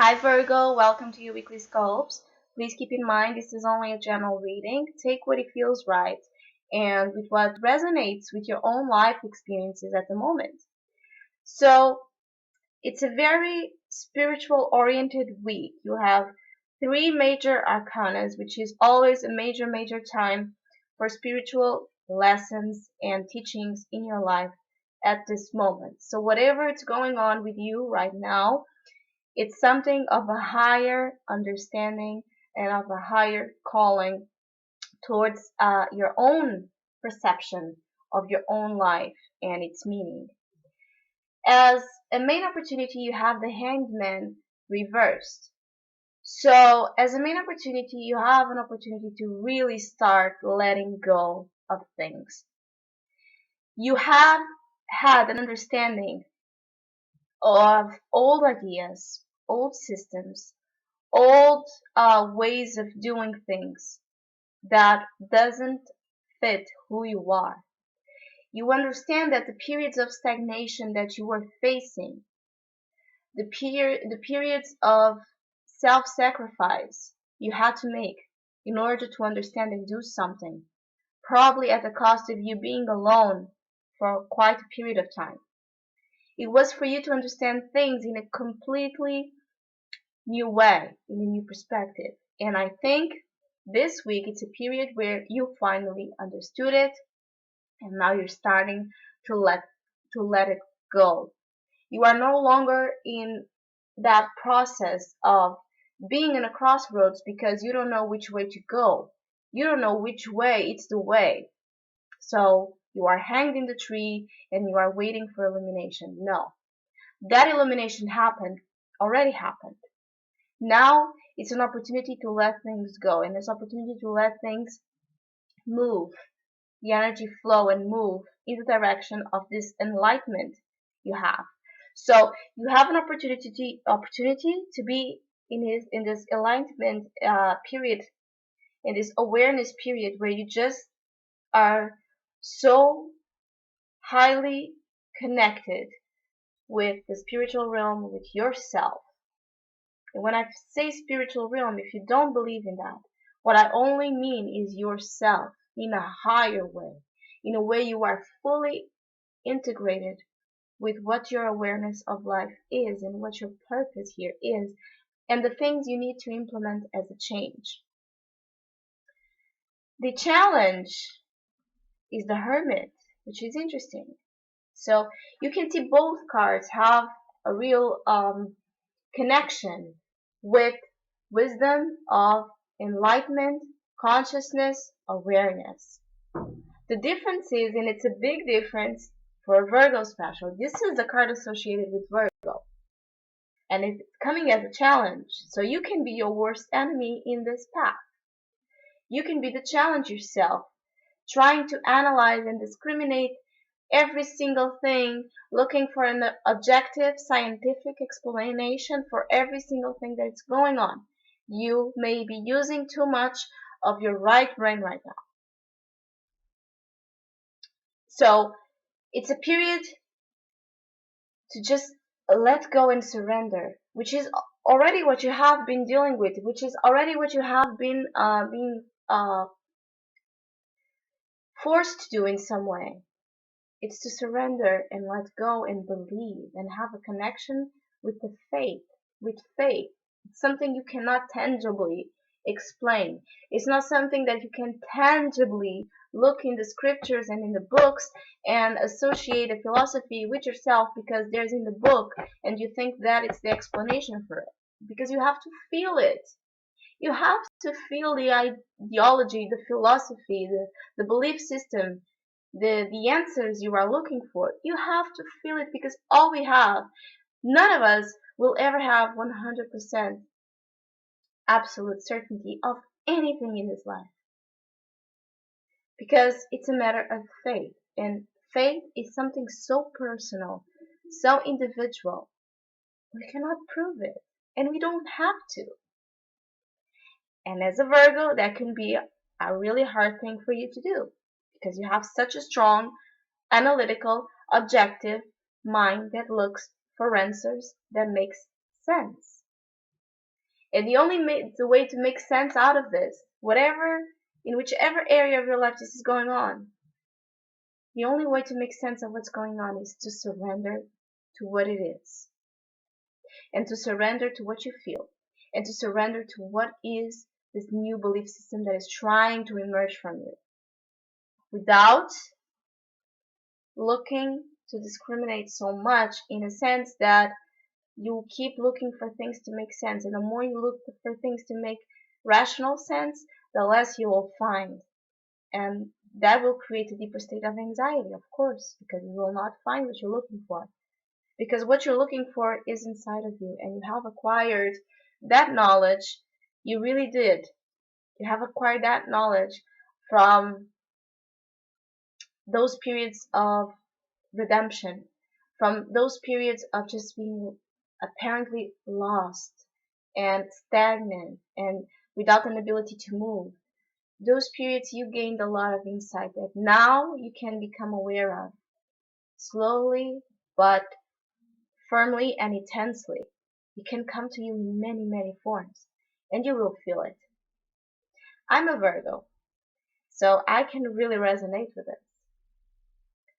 Hi Virgo, welcome to your weekly scopes. Please keep in mind this is only a general reading. Take what it feels right and with what resonates with your own life experiences at the moment. So, it's a very spiritual oriented week. You have three major arcanas, which is always a major time for spiritual lessons and teachings in your life at this moment. So whatever is going on with you right now, it's something of a higher understanding and of a higher calling towards your own perception of your own life and its meaning. As a main opportunity, you have the Hanged Man reversed. So, as a main opportunity, you have an opportunity to really start letting go of things. You have had an understanding of old ideas, old systems, old ways of doing things that doesn't fit who you are. You understand that the periods of stagnation that you were facing, the periods of self-sacrifice you had to make in order to understand and do something, probably at the cost of you being alone for quite a period of time. It was for you to understand things in a completely new way, in a new perspective. And I think this week it's a period where you finally understood it and now you're starting to let it go. You are no longer in that process of being in a crossroads because you don't know which way to go. You don't know which way it's the way. So you are hanged in the tree and you are waiting for illumination. No. That illumination already happened. Now it's an opportunity to let things go and it's an opportunity to let things move, the energy flow and move in the direction of this enlightenment you have. So you have an opportunity to be in this enlightenment period, in this awareness period where you just are so highly connected with the spiritual realm, with yourself. And when I say spiritual realm, if you don't believe in that, what I only mean is yourself in a higher way, in a way you are fully integrated with what your awareness of life is and what your purpose here is and the things you need to implement as a change. The challenge is the Hermit, which is interesting. So you can see both cards have a real connection with wisdom of enlightenment, consciousness, awareness. The difference is, and it's a big difference for Virgo special, this is the card associated with Virgo. And it's coming as a challenge. So you can be your worst enemy in this path. You can be the challenge yourself, trying to analyze and discriminate every single thing, looking for an objective scientific explanation for every single thing that's going on. You may be using too much of your right brain right now. So it's a period to just let go and surrender, which is already what you have been dealing with, which is already what you have been being forced to do in some way. It's to surrender and let go and believe and have a connection with the faith, with faith. It's something you cannot tangibly explain. It's not something that you can tangibly look in the scriptures and in the books and associate a philosophy with yourself because there's in the book and you think that it's the explanation for it. Because you have to feel it. You have to feel the ideology, the philosophy, the belief system, the answers you are looking for. You have to feel it because all we have, none of us will ever have 100% absolute certainty of anything in this life. Because it's a matter of faith. And faith is something so personal, so individual. We cannot prove it. And we don't have to. And as a Virgo, that can be a really hard thing for you to do. Because you have such a strong, analytical, objective mind that looks for answers that makes sense. And the way to make sense out of this, in whichever area of your life this is going on, the only way to make sense of what's going on is to surrender to what it is, and to surrender to what you feel, and to surrender to what is this new belief system that is trying to emerge from you, without looking to discriminate so much, in a sense that you keep looking for things to make sense. And the more you look for things to make rational sense, the less you will find. And that will create a deeper state of anxiety, of course, because you will not find what you're looking for. Because what you're looking for is inside of you, and you have acquired that knowledge. You really did. You have acquired that knowledge from those periods of redemption, from those periods of just being apparently lost and stagnant and without an ability to move. Those periods you gained a lot of insight that now you can become aware of, slowly but firmly and intensely. It can come to you in many, many forms, and you will feel it. I'm a Virgo, so I can really resonate with it.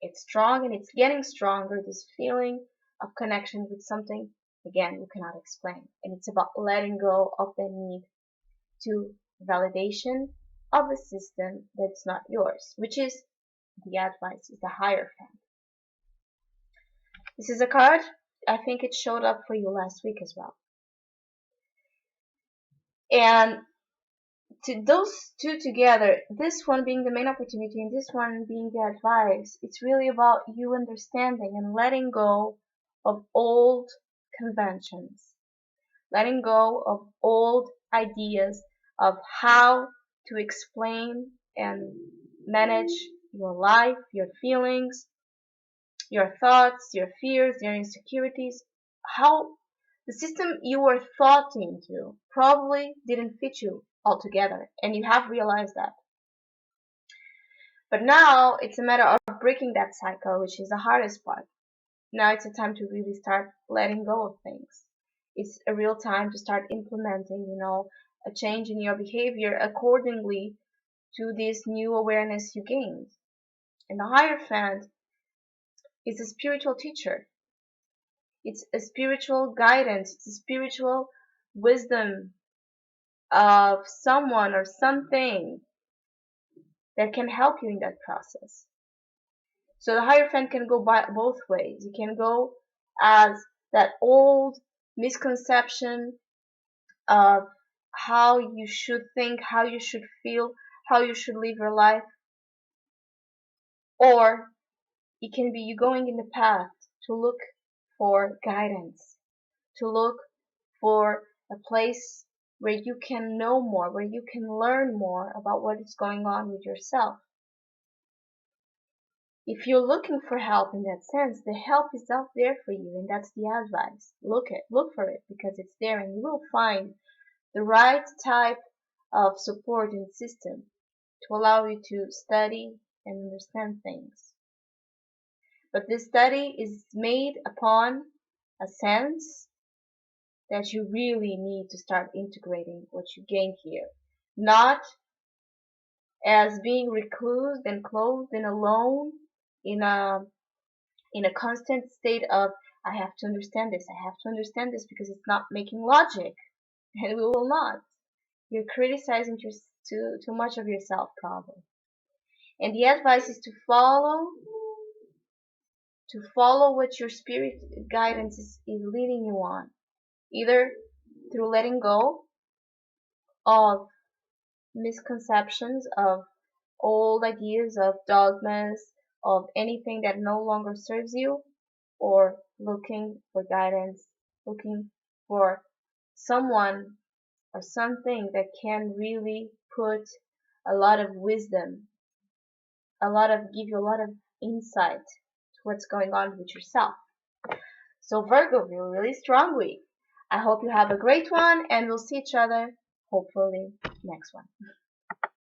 It's strong, and it's getting stronger, this feeling of connection with something, again, you cannot explain. And it's about letting go of the need to validation of a system that's not yours, which is the advice, is the Hierophant. This is a card, I think it showed up for you last week as well. And to those two together, this one being the main opportunity and this one being the advice, it's really about you understanding and letting go of old conventions, letting go of old ideas of how to explain and manage your life, your feelings, your thoughts, your fears, your insecurities, how the system you were thought into probably didn't fit you altogether, and you have realized that. But now it's a matter of breaking that cycle, which is the hardest part. Now it's a time to really start letting go of things. It's a real time to start implementing, a change in your behavior accordingly to this new awareness you gained. And the Hierophant is a spiritual teacher. It's a spiritual guidance. It's a spiritual wisdom of someone or something that can help you in that process. So the Hierophant can go by both ways. You can go as that old misconception of how you should think, how you should feel, how you should live your life, or it can be you going in the path to look for guidance, to look for a place where you can know more, where you can learn more about what is going on with yourself. If you're looking for help in that sense, the help is out there for you, and that's the advice. Look for it, because it's there, and you will find the right type of support and system to allow you to study and understand things. But this study is made upon a sense that you really need to start integrating what you gain here. Not as being reclused and closed and alone in a constant state of I have to understand this, I have to understand this because it's not making logic. And we will not. You're criticizing too much of yourself, probably. And the advice is to follow what your spirit guidance is leading you on, either through letting go of misconceptions, of old ideas, of dogmas, of anything that no longer serves you, or looking for guidance, looking for someone or something that can really put a lot of wisdom, give you a lot of insight to what's going on with yourself. So Virgo, you're a really strong week. I hope you have a great one, and we'll see each other hopefully next one.